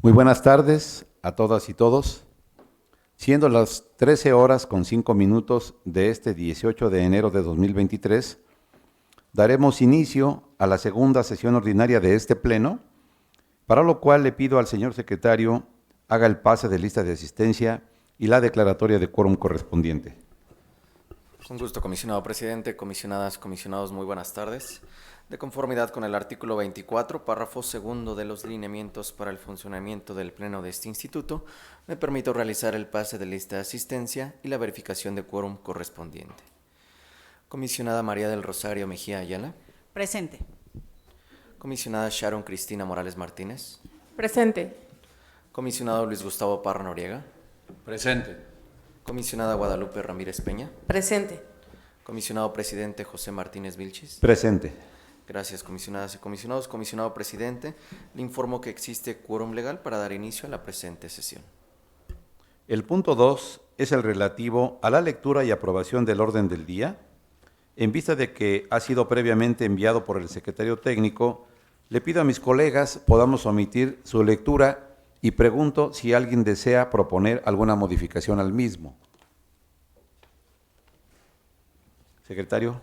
Muy buenas tardes a todas y todos. Siendo las 13 horas con 5 minutos de este 18 de enero de 2023, daremos inicio a la segunda sesión ordinaria de este pleno, para lo cual le pido al señor secretario haga el pase de lista de asistencia y la declaratoria de quórum correspondiente. Con gusto, comisionado presidente, comisionadas, comisionados, muy buenas tardes. De conformidad con el artículo 24, párrafo segundo de los lineamientos para el funcionamiento del Pleno de este instituto, me permito realizar el pase de lista de asistencia y la verificación de quórum correspondiente. Comisionada María del Rosario Mejía Ayala. Presente. Comisionada Sharon Cristina Morales Martínez. Presente. Comisionado Luis Gustavo Parra Noriega. Presente. Comisionada Guadalupe Ramírez Peña. Presente. Comisionado presidente José Martínez Vilchis. Presente. Gracias, comisionadas y comisionados. Comisionado presidente, le informo que existe quórum legal para dar inicio a la presente sesión. El punto 2 es el relativo a la lectura y aprobación del orden del día. En vista de que ha sido previamente enviado por el secretario técnico, le pido a mis colegas podamos omitir su lectura y pregunto si alguien desea proponer alguna modificación al mismo. Secretario.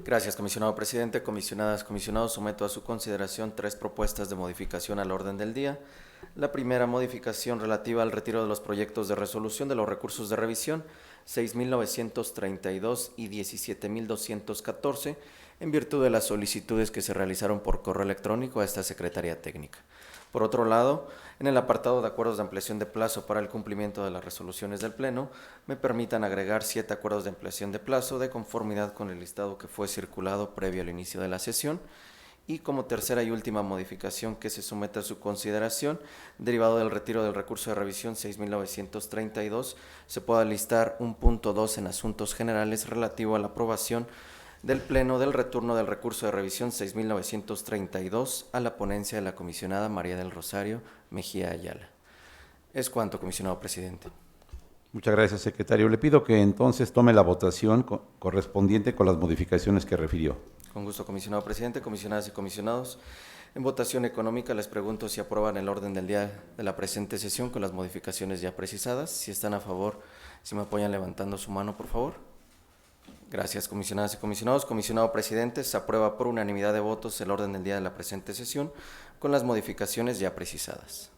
Gracias, comisionado presidente. Comisionadas, comisionados, someto a su consideración 3 propuestas de modificación al orden del día. La primera modificación relativa al retiro de los proyectos de resolución de los recursos de revisión 6.932 y 17.214 en virtud de las solicitudes que se realizaron por correo electrónico a esta Secretaría Técnica. Por otro lado, en el apartado de acuerdos de ampliación de plazo para el cumplimiento de las resoluciones del Pleno, me permitan agregar 7 acuerdos de ampliación de plazo de conformidad con el listado que fue circulado previo al inicio de la sesión. Y como tercera y última modificación que se somete a su consideración, derivado del retiro del recurso de revisión 6.932, se pueda listar un punto 2 en asuntos generales relativo a la aprobación del Pleno del retorno del recurso de revisión 6.932 a la ponencia de la comisionada María del Rosario Mejía Ayala. Es cuanto, comisionado presidente. Muchas gracias, secretario. Le pido que entonces tome la votación correspondiente con las modificaciones que refirió. Con gusto, comisionado presidente, comisionadas y comisionados. En votación económica les pregunto si aprueban el orden del día de la presente sesión con las modificaciones ya precisadas. Si están a favor, si me apoyan levantando su mano, por favor. Gracias, comisionadas y comisionados. Comisionado presidente, se aprueba por unanimidad de votos el orden del día de la presente sesión con las modificaciones ya precisadas.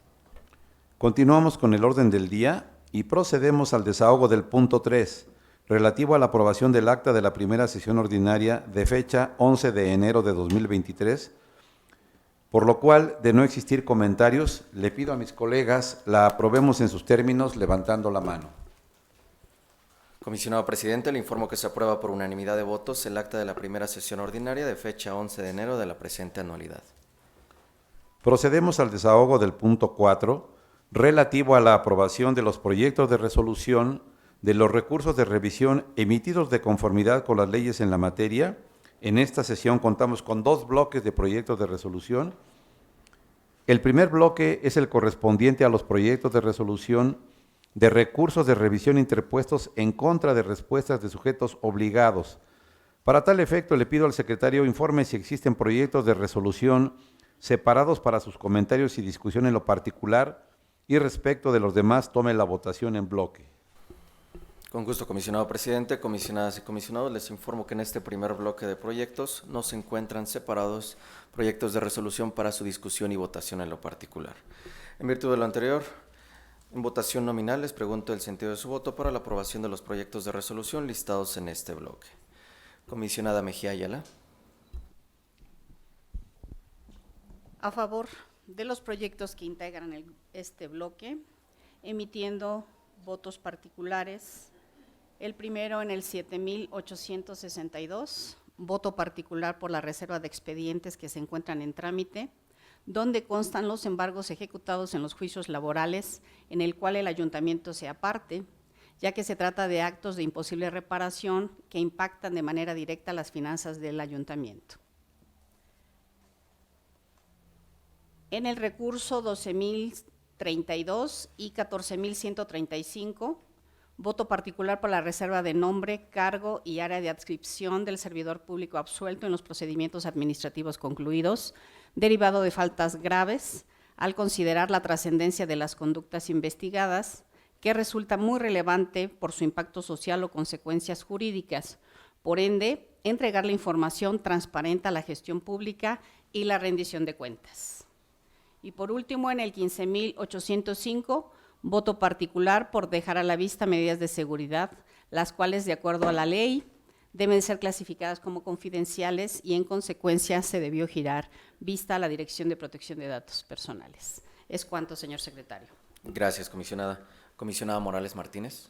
Continuamos con el orden del día y procedemos al desahogo del punto 3, relativo a la aprobación del acta de la primera sesión ordinaria de fecha 11 de enero de 2023, por lo cual, de no existir comentarios, le pido a mis colegas la aprobemos en sus términos levantando la mano. Comisionado presidente, le informo que se aprueba por unanimidad de votos el acta de la primera sesión ordinaria de fecha 11 de enero de la presente anualidad. Procedemos al desahogo del punto 4, relativo a la aprobación de los proyectos de resolución de los recursos de revisión emitidos de conformidad con las leyes en la materia. En esta sesión contamos con 2 bloques de proyectos de resolución. El primer bloque es el correspondiente a los proyectos de resolución de recursos de revisión interpuestos en contra de respuestas de sujetos obligados. Para tal efecto, le pido al secretario informe si existen proyectos de resolución separados para sus comentarios y discusión en lo particular, y respecto de los demás, tome la votación en bloque. Con gusto, comisionado presidente, comisionadas y comisionados, les informo que en este primer bloque de proyectos no se encuentran separados proyectos de resolución para su discusión y votación en lo particular. En virtud de lo anterior, en votación nominal les pregunto el sentido de su voto para la aprobación de los proyectos de resolución listados en este bloque. Comisionada Mejía Ayala. A favor de los proyectos que integran este bloque, emitiendo votos particulares. El primero en el 7.862, voto particular por la reserva de expedientes que se encuentran en trámite, donde constan los embargos ejecutados en los juicios laborales, en el cual el ayuntamiento sea parte, ya que se trata de actos de imposible reparación que impactan de manera directa las finanzas del ayuntamiento. En el recurso 12.032 y 14.135, voto particular por la reserva de nombre, cargo y área de adscripción del servidor público absuelto en los procedimientos administrativos concluidos, derivado de faltas graves, al considerar la trascendencia de las conductas investigadas, que resulta muy relevante por su impacto social o consecuencias jurídicas. Por ende, entregar la información transparente a la gestión pública y la rendición de cuentas. Y por último, en el 15.805, voto particular por dejar a la vista medidas de seguridad, las cuales, de acuerdo a la ley, deben ser clasificadas como confidenciales y, en consecuencia, se debió girar vista a la Dirección de Protección de Datos Personales. Es cuanto, señor secretario. Gracias, comisionada. Comisionada Morales Martínez.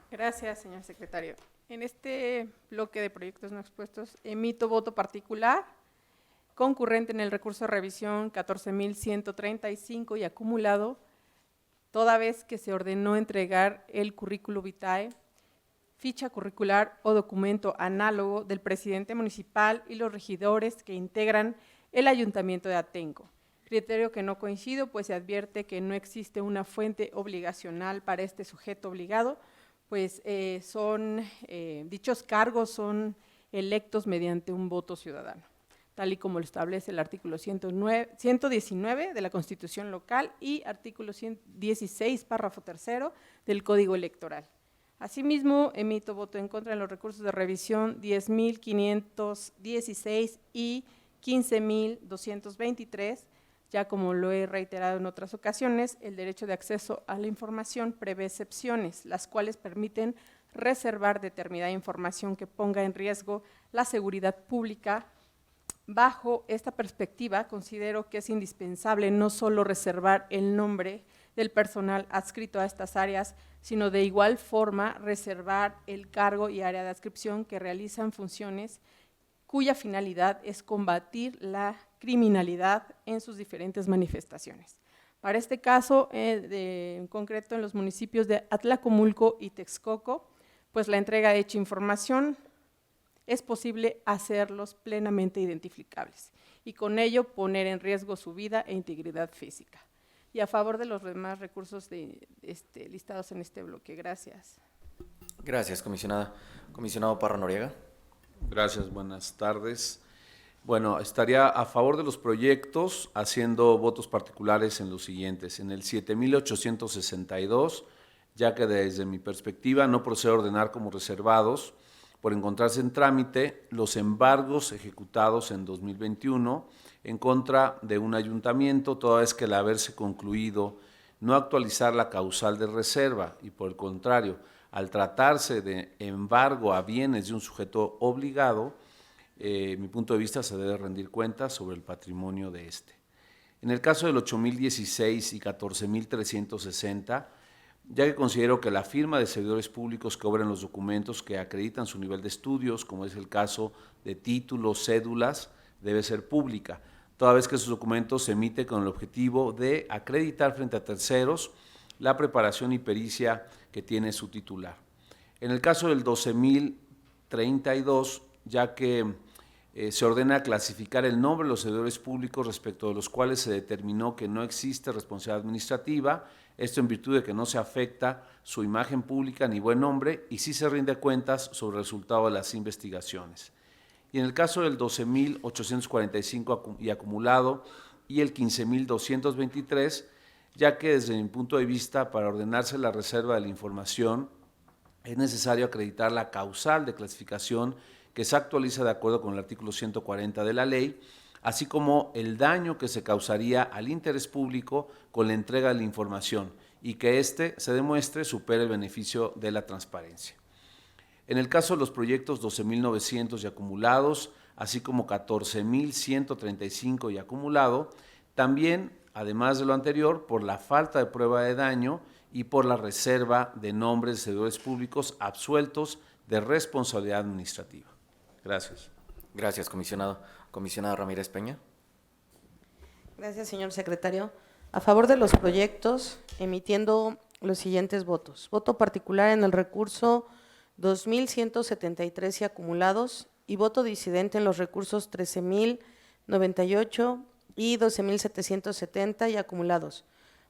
Gracias, señor secretario. En este bloque de proyectos no expuestos, emito voto particular concurrente en el recurso de revisión 14.135 y acumulado, toda vez que se ordenó entregar el currículo vitae, ficha curricular o documento análogo del presidente municipal y los regidores que integran el Ayuntamiento de Atenco. Criterio que no coincido, pues se advierte que no existe una fuente obligacional para este sujeto obligado, pues dichos cargos son electos mediante un voto ciudadano, tal y como lo establece el artículo 119 de la Constitución local y artículo 116, párrafo tercero del Código Electoral. Asimismo, emito voto en contra de los recursos de revisión 10.516 y 15.223, ya como lo he reiterado en otras ocasiones, el derecho de acceso a la información prevé excepciones, las cuales permiten reservar determinada información que ponga en riesgo la seguridad pública. Bajo esta perspectiva, considero que es indispensable no solo reservar el nombre del personal adscrito a estas áreas, sino de igual forma reservar el cargo y área de adscripción que realizan funciones cuya finalidad es combatir la criminalidad en sus diferentes manifestaciones. Para este caso, en concreto en los municipios de Atlacomulco y Texcoco, pues la entrega de dicha información es posible hacerlos plenamente identificables y con ello poner en riesgo su vida e integridad física. Y a favor de los demás recursos listados en este bloque. Gracias. Gracias, comisionada. Comisionado Parra Noriega. Gracias, buenas tardes. Bueno, estaría a favor de los proyectos haciendo votos particulares en los siguientes. En el 7.862, ya que desde mi perspectiva no procede a ordenar como reservados por encontrarse en trámite los embargos ejecutados en 2021 en contra de un ayuntamiento, toda vez que al haberse concluido no actualizar la causal de reserva y por el contrario, al tratarse de embargo a bienes de un sujeto obligado, mi punto de vista se debe rendir cuentas sobre el patrimonio de este. En el caso del 8.016 y 14.360, ya que considero que la firma de servidores públicos que obren los documentos que acreditan su nivel de estudios, como es el caso de títulos, cédulas, debe ser pública, toda vez que esos documentos se emiten con el objetivo de acreditar frente a terceros la preparación y pericia que tiene su titular. En el caso del 12.032, ya que se ordena clasificar el nombre de los servidores públicos respecto de los cuales se determinó que no existe responsabilidad administrativa, esto en virtud de que no se afecta su imagen pública ni buen nombre y sí se rinde cuentas sobre el resultado de las investigaciones. Y en el caso del 12.845 y acumulado y el 15.223, ya que desde mi punto de vista para ordenarse la reserva de la información es necesario acreditar la causal de clasificación que se actualiza de acuerdo con el artículo 140 de la ley, así como el daño que se causaría al interés público con la entrega de la información y que éste se demuestre supera el beneficio de la transparencia. En el caso de los proyectos 12.900 y acumulados, así como 14.135 y acumulado, también, además de lo anterior, por la falta de prueba de daño y por la reserva de nombres de servidores públicos absueltos de responsabilidad administrativa. Gracias. Gracias, comisionado. Comisionada Ramírez Peña. Gracias, señor secretario. A favor de los proyectos, emitiendo los siguientes votos. Voto particular en el recurso 2.173 y acumulados y voto disidente en los recursos 13.098 y 12.770 y acumulados.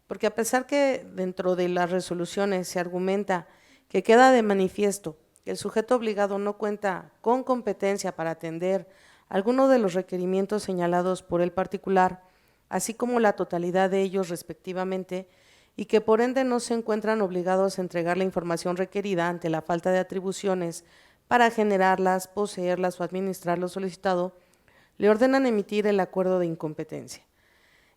Porque a pesar que dentro de las resoluciones se argumenta que queda de manifiesto que el sujeto obligado no cuenta con competencia para atender alguno de los requerimientos señalados por el particular, así como la totalidad de ellos respectivamente, y que por ende no se encuentran obligados a entregar la información requerida ante la falta de atribuciones para generarlas, poseerlas o administrar lo solicitado, le ordenan emitir el acuerdo de incompetencia.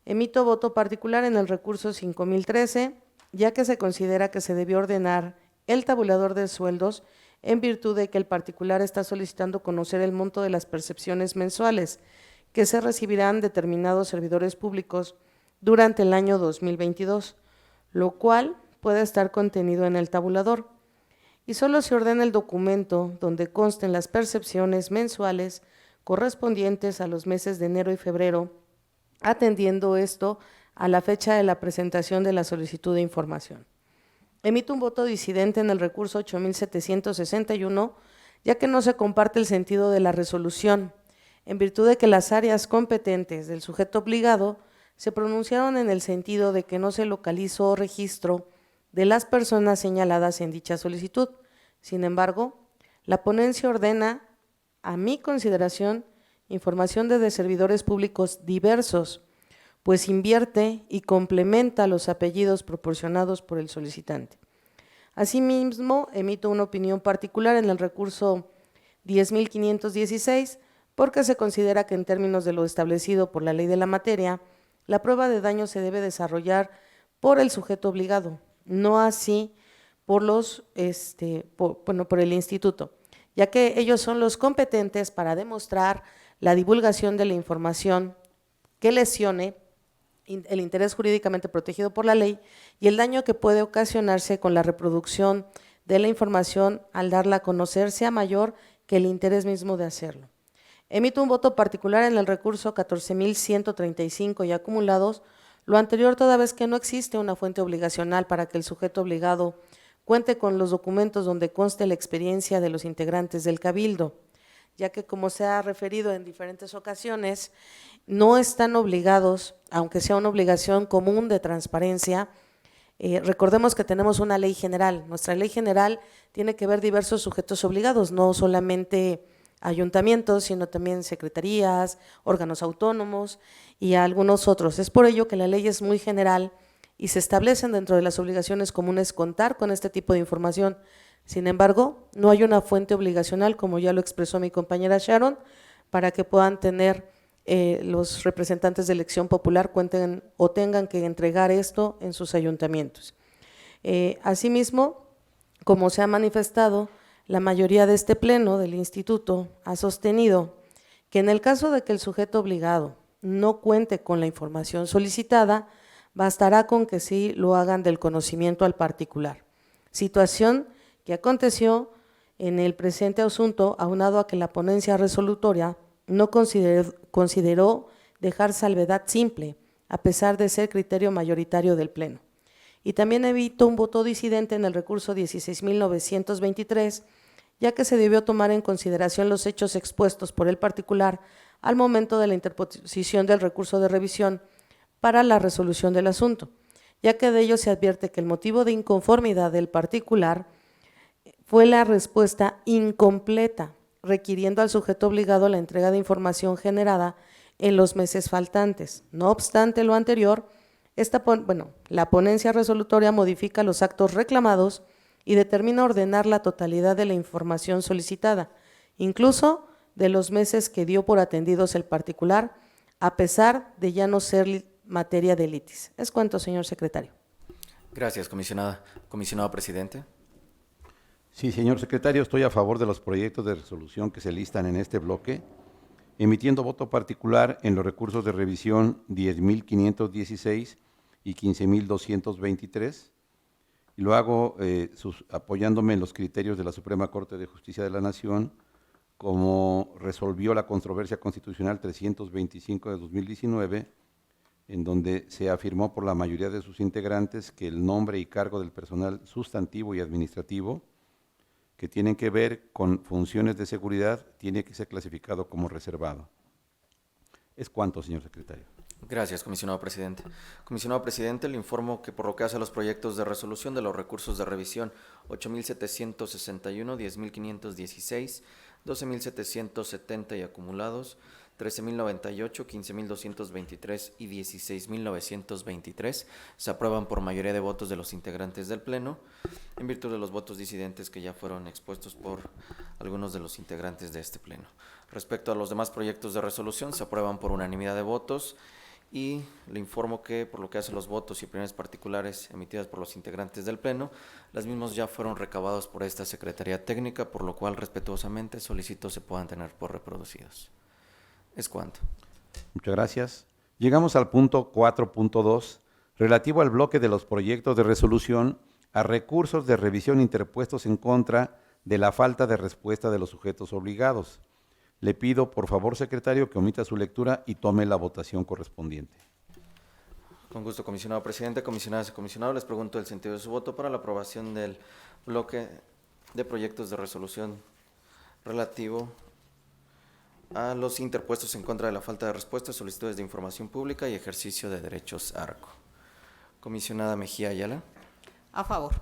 Emito voto particular en el recurso 5013, ya que se considera que se debió ordenar el tabulador de sueldos en virtud de que el particular está solicitando conocer el monto de las percepciones mensuales que se recibirán determinados servidores públicos durante el año 2022, lo cual puede estar contenido en el tabulador, y solo se ordena el documento donde consten las percepciones mensuales correspondientes a los meses de enero y febrero, atendiendo esto a la fecha de la presentación de la solicitud de información. Emito un voto disidente en el recurso 8761, ya que no se comparte el sentido de la resolución, en virtud de que las áreas competentes del sujeto obligado se pronunciaron en el sentido de que no se localizó registro de las personas señaladas en dicha solicitud. Sin embargo, la ponencia ordena, a mi consideración, información de servidores públicos diversos, pues invierte y complementa los apellidos proporcionados por el solicitante. Asimismo, emito una opinión particular en el recurso 10.516, porque se considera que en términos de lo establecido por la ley de la materia, la prueba de daño se debe desarrollar por el sujeto obligado, no así por por el instituto, ya que ellos son los competentes para demostrar la divulgación de la información que lesione el interés jurídicamente protegido por la ley y el daño que puede ocasionarse con la reproducción de la información al darla a conocer sea mayor que el interés mismo de hacerlo. Emito un voto particular en el recurso 14.135 y acumulados, lo anterior toda vez que no existe una fuente obligacional para que el sujeto obligado cuente con los documentos donde conste la experiencia de los integrantes del cabildo, ya que como se ha referido en diferentes ocasiones, no están obligados, aunque sea una obligación común de transparencia. Recordemos que tenemos una ley general, nuestra ley general tiene que ver diversos sujetos obligados, no solamente ayuntamientos, sino también secretarías, órganos autónomos y algunos otros. Es por ello que la ley es muy general y se establecen dentro de las obligaciones comunes contar con este tipo de información. Sin embargo, no hay una fuente obligacional, como ya lo expresó mi compañera Sharon, para que puedan tener los representantes de elección popular cuenten o tengan que entregar esto en sus ayuntamientos. Asimismo, como se ha manifestado, la mayoría de este pleno del instituto ha sostenido que en el caso de que el sujeto obligado no cuente con la información solicitada, bastará con que sí lo hagan del conocimiento al particular. Situación que aconteció en el presente asunto, aunado a que la ponencia resolutoria no consideró dejar salvedad simple, a pesar de ser criterio mayoritario del Pleno. Y también evito un voto disidente en el recurso 16.923, ya que se debió tomar en consideración los hechos expuestos por el particular al momento de la interposición del recurso de revisión para la resolución del asunto, ya que de ello se advierte que el motivo de inconformidad del particular fue la respuesta incompleta, requiriendo al sujeto obligado la entrega de información generada en los meses faltantes. No obstante lo anterior, la ponencia resolutoria modifica los actos reclamados y determina ordenar la totalidad de la información solicitada, incluso de los meses que dio por atendidos el particular, a pesar de ya no ser materia de litis. Es cuanto, señor secretario. Gracias, comisionada. Comisionado presidente. Sí, señor secretario, estoy a favor de los proyectos de resolución que se listan en este bloque, emitiendo voto particular en los recursos de revisión 10.516 y 15.223, y lo hago apoyándome en los criterios de la Suprema Corte de Justicia de la Nación, como resolvió la controversia constitucional 325 de 2019, en donde se afirmó por la mayoría de sus integrantes que el nombre y cargo del personal sustantivo y administrativo que tienen que ver con funciones de seguridad tiene que ser clasificado como reservado. Es cuanto, señor secretario. Gracias, comisionado presidente. Comisionado presidente, le informo que por lo que hace a los proyectos de resolución de los recursos de revisión 8.761, 10.516, 12.770 y acumulados, 13.098, 15.223 y 16.923 se aprueban por mayoría de votos de los integrantes del Pleno, en virtud de los votos disidentes que ya fueron expuestos por algunos de los integrantes de este Pleno. Respecto a los demás proyectos de resolución, se aprueban por unanimidad de votos y le informo que, por lo que hace los votos y opiniones particulares emitidas por los integrantes del Pleno, las mismos ya fueron recabados por esta Secretaría Técnica, por lo cual respetuosamente solicito se puedan tener por reproducidos. Es cuanto. Muchas gracias. Llegamos al punto 4.2, relativo al bloque de los proyectos de resolución a recursos de revisión interpuestos en contra de la falta de respuesta de los sujetos obligados. Le pido, por favor, secretario, que omita su lectura y tome la votación correspondiente. Con gusto, comisionado presidente, comisionadas y comisionados, les pregunto el sentido de su voto para la aprobación del bloque de proyectos de resolución relativo a los interpuestos en contra de la falta de respuesta, solicitudes de información pública y ejercicio de derechos ARCO. Comisionada Mejía Ayala. A favor.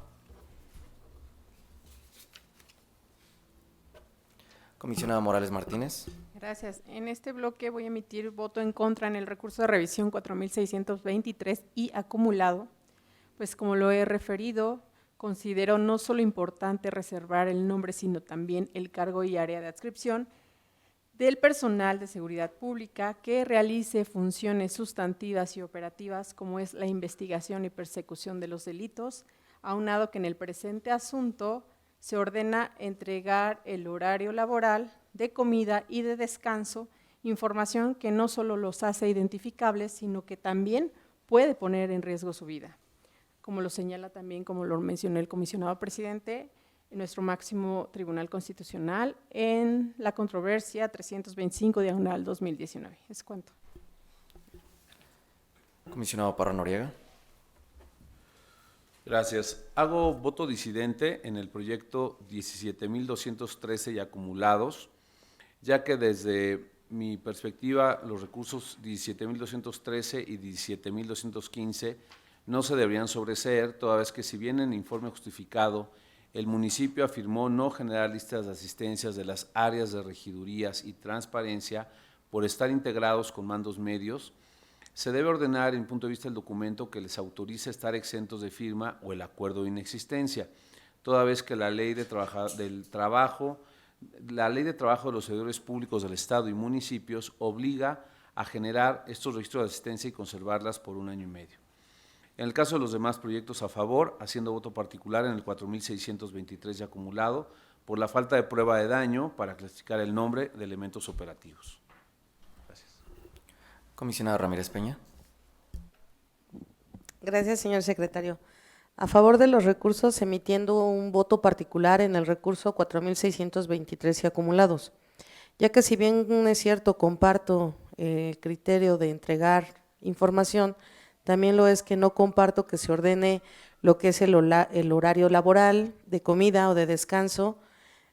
Comisionada Morales Martínez. Gracias. En este bloque voy a emitir voto en contra en el recurso de revisión 4623 y acumulado, pues como lo he referido, considero no solo importante reservar el nombre, sino también el cargo y área de adscripción del personal de seguridad pública que realice funciones sustantivas y operativas como es la investigación y persecución de los delitos, aunado que en el presente asunto se ordena entregar el horario laboral, de comida y de descanso, información que no solo los hace identificables, sino que también puede poner en riesgo su vida. Como lo señala también, como lo mencionó el comisionado presidente, en nuestro máximo Tribunal Constitucional en la controversia 325/2019. Es cuanto. Comisionado Parra Noriega. Gracias. Hago voto disidente en el proyecto 17.213 y acumulados, ya que desde mi perspectiva los recursos 17.213 y 17.215 no se deberían sobreseer, toda vez que si bien en informe justificado el municipio afirmó no generar listas de asistencias de las áreas de regidurías y transparencia por estar integrados con mandos medios, se debe ordenar, en punto de vista del documento, que les autorice estar exentos de firma o el acuerdo de inexistencia, toda vez que la ley de trabajo de los servidores públicos del Estado y municipios obliga a generar estos registros de asistencia y conservarlas por 1 año y medio. En el caso de los demás proyectos a favor, haciendo voto particular en el 4.623 y acumulado, por la falta de prueba de daño para clasificar el nombre de elementos operativos. Gracias. Comisionada Ramírez Peña. Gracias, señor secretario. A favor de los recursos, emitiendo un voto particular en el recurso 4.623 y acumulados, ya que si bien es cierto, comparto el criterio de entregar información, también lo es que no comparto que se ordene lo que es el horario laboral, de comida o de descanso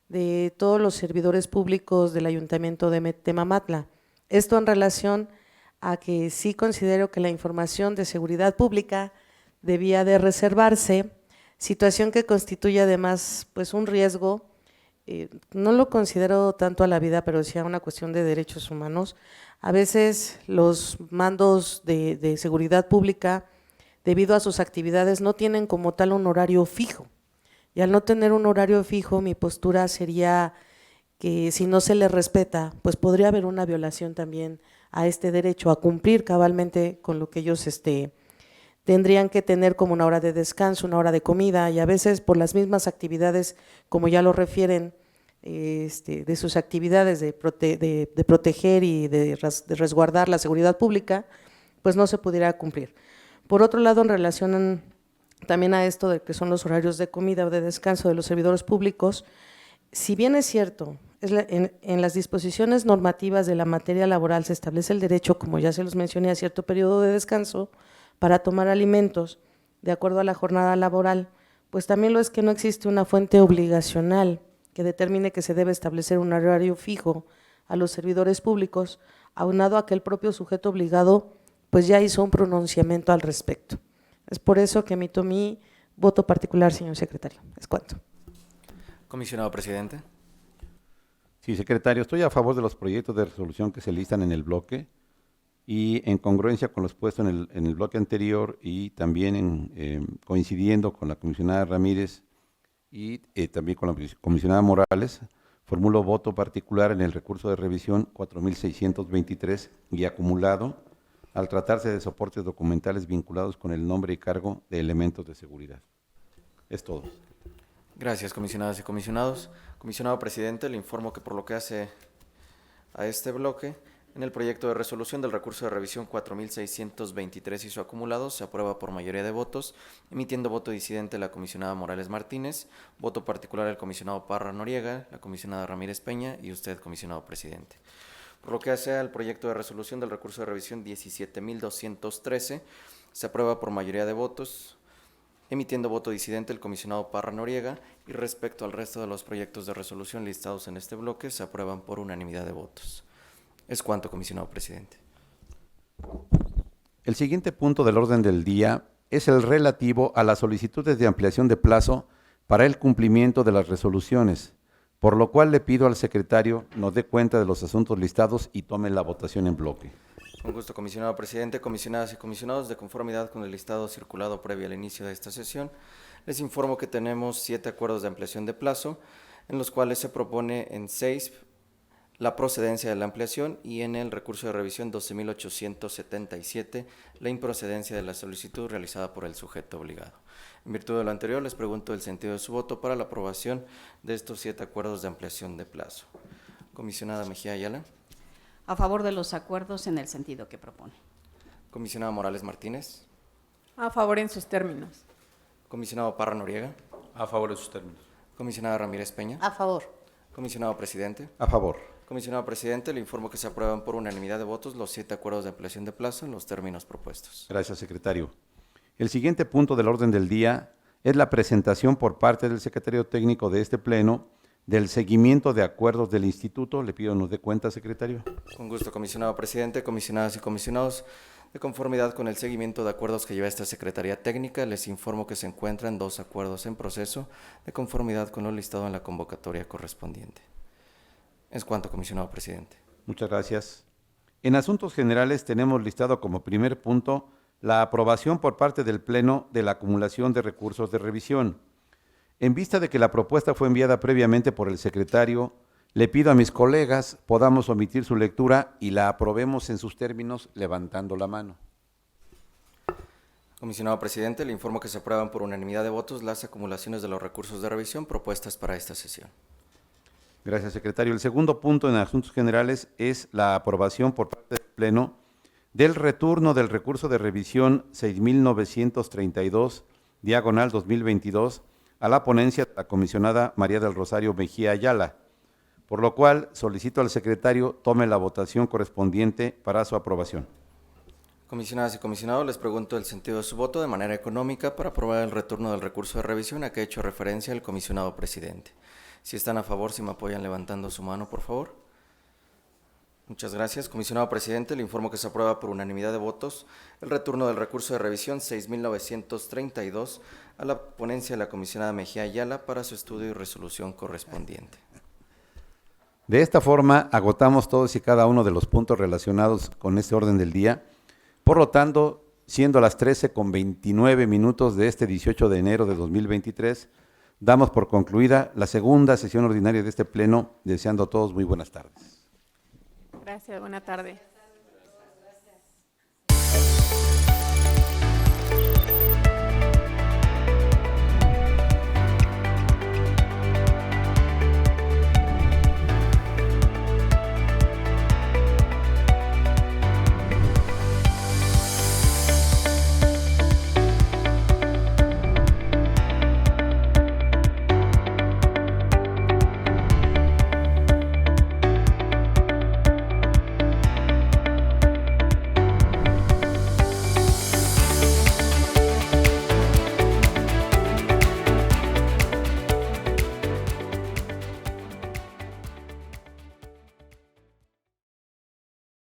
de todos los servidores públicos del Ayuntamiento de Temamatla. Esto en relación a que sí considero que la información de seguridad pública debía de reservarse, situación que constituye además pues un riesgo, no lo considero tanto a la vida, pero sí a una cuestión de derechos humanos. A veces los mandos de seguridad pública, debido a sus actividades, no tienen como tal un horario fijo. Y al no tener un horario fijo, mi postura sería que si no se les respeta, pues podría haber una violación también a este derecho a cumplir cabalmente con lo que ellos tendrían que tener como una hora de descanso, una hora de comida, y a veces por las mismas actividades, como ya lo refieren, de sus actividades de proteger y de resguardar la seguridad pública, pues no se pudiera cumplir. Por otro lado, en relación también a esto de que son los horarios de comida o de descanso de los servidores públicos, si bien es cierto, en las disposiciones normativas de la materia laboral se establece el derecho, como ya se los mencioné, a cierto periodo de descanso para tomar alimentos de acuerdo a la jornada laboral, pues también lo es que no existe una fuente obligacional que determine que se debe establecer un horario fijo a los servidores públicos, aunado a que el propio sujeto obligado pues ya hizo un pronunciamiento al respecto. Es por eso que emito mi voto particular, señor secretario. Es cuanto. Comisionado presidente. Sí, secretario, estoy a favor de los proyectos de resolución que se listan en el bloque y en congruencia con los puestos en el bloque anterior y también coincidiendo con la comisionada Ramírez y también con la comisionada Morales, formulo voto particular en el recurso de revisión 4623 y acumulado al tratarse de soportes documentales vinculados con el nombre y cargo de elementos de seguridad. Es todo. Gracias, comisionadas y comisionados. Comisionado presidente, le informo que por lo que hace a este bloque, en el proyecto de resolución del recurso de revisión 4623 y su acumulado se aprueba por mayoría de votos, emitiendo voto disidente la comisionada Morales Martínez, voto particular el comisionado Parra Noriega, la comisionada Ramírez Peña y usted, comisionado presidente. Por lo que hace al proyecto de resolución del recurso de revisión 17213, se aprueba por mayoría de votos, emitiendo voto disidente el comisionado Parra Noriega, y respecto al resto de los proyectos de resolución listados en este bloque, se aprueban por unanimidad de votos. Es cuanto, comisionado presidente. El siguiente punto del orden del día es el relativo a las solicitudes de ampliación de plazo para el cumplimiento de las resoluciones, por lo cual le pido al secretario nos dé cuenta de los asuntos listados y tome la votación en bloque. Con gusto, comisionado presidente, comisionadas y comisionados, de conformidad con el listado circulado previo al inicio de esta sesión, les informo que tenemos 7 acuerdos de ampliación de plazo, en los cuales se propone en 6 la procedencia de la ampliación y en el recurso de revisión 12.877 la improcedencia de la solicitud realizada por el sujeto obligado. En virtud de lo anterior, les pregunto el sentido de su voto para la aprobación de estos 7 acuerdos de ampliación de plazo. Comisionada Mejía Ayala. A favor de los acuerdos en el sentido que propone. Comisionada Morales Martínez. A favor en sus términos. Comisionado Parra Noriega. A favor de sus términos. Comisionada Ramírez Peña. A favor. Comisionado presidente. A favor. Comisionado presidente, le informo que se aprueban por unanimidad de votos los 7 acuerdos de ampliación de plazo en los términos propuestos. Gracias, secretario. El siguiente punto del orden del día es la presentación por parte del secretario técnico de este pleno del seguimiento de acuerdos del instituto. Le pido nos dé cuenta, secretario. Con gusto, comisionado presidente, comisionadas y comisionados. De conformidad con el seguimiento de acuerdos que lleva esta Secretaría Técnica, les informo que se encuentran 2 acuerdos en proceso de conformidad con lo listado en la convocatoria correspondiente. Es cuanto, comisionado presidente. Muchas gracias. En asuntos generales tenemos listado como primer punto la aprobación por parte del Pleno de la acumulación de recursos de revisión. En vista de que la propuesta fue enviada previamente por el secretario, le pido a mis colegas podamos omitir su lectura y la aprobemos en sus términos levantando la mano. Comisionado presidente, le informo que se aprueban por unanimidad de votos las acumulaciones de los recursos de revisión propuestas para esta sesión. Gracias, secretario. El segundo punto en asuntos generales es la aprobación por parte del Pleno del retorno del recurso de revisión 6932, diagonal 2022, a la ponencia de la comisionada María del Rosario Mejía Ayala, por lo cual solicito al secretario tome la votación correspondiente para su aprobación. Comisionadas y comisionados, les pregunto el sentido de su voto de manera económica para aprobar el retorno del recurso de revisión a que ha hecho referencia el comisionado presidente. Si están a favor, si me apoyan levantando su mano, por favor. Muchas gracias. Comisionado presidente, le informo que se aprueba por unanimidad de votos el retorno del recurso de revisión 6932 a la ponencia de la comisionada Mejía Ayala para su estudio y resolución correspondiente. De esta forma, agotamos todos y cada uno de los puntos relacionados con este orden del día. Por lo tanto, siendo las 13:29 de este 18 de enero de 2023, damos por concluida la segunda sesión ordinaria de este pleno, deseando a todos muy buenas tardes. Gracias, buena tarde.